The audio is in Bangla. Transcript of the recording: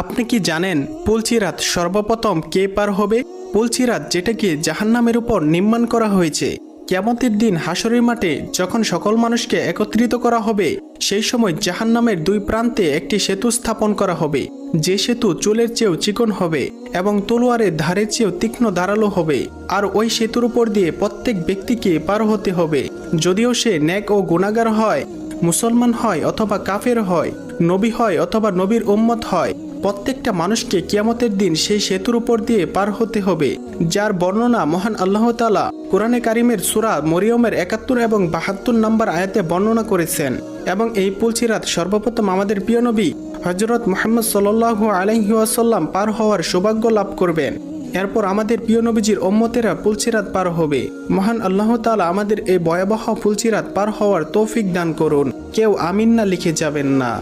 আপনি কি জানেন পুলসিরাত সর্বপ্রথম কে পার হবে? পুলসিরাত যেটাকে জাহান্নামের উপর নির্মাণ করা হয়েছে। কিয়ামতের দিন হাশরের মাঠে যখন সকল মানুষকে একত্রিত করা হবে, সেই সময় জাহান্নামের দুই প্রান্তে একটি সেতু স্থাপন করা হবে, যে সেতু চুলের চেয়েও চিকন হবে এবং তলোয়ারের ধারের চেয়েও তীক্ষ্ণ ধারালো হবে। আর ওই সেতুর উপর দিয়ে প্রত্যেক ব্যক্তিকে পার হতে হবে, যদিও সে নেক ও গুনাহগার হয়, মুসলমান হয় অথবা কাফের হয়, নবী হয় অথবা নবীর উম্মত হয়। প্রত্যেকটা মানুষকে কিয়ামতের দিন সেই সেতুর উপর দিয়ে পার হতে হবে, যার বর্ণনা মহান আল্লাহ তাআলা কোরআনে কারিমের সূরা মরিয়মের ৭১ এবং ৭২ নম্বর আয়াতে বর্ণনা করেছেন। এবং এই পুলসিরাত সর্বপ্রথম আমাদের প্রিয় নবী হযরত মুহাম্মদ সাল্লাল্লাহু আলাইহি ওয়াসাল্লাম পার হওয়ার সৌভাগ্য লাভ করবেন। এরপর আমাদের প্রিয় নবীজির উম্মতেরা পুলসিরাত পার হবে। মহান আল্লাহ তাআলা আমাদের এই ভয়াবহ পুলসিরাত পার হওয়ার তৌফিক দান করুন। কেউ আমিন না লিখে যাবেন না।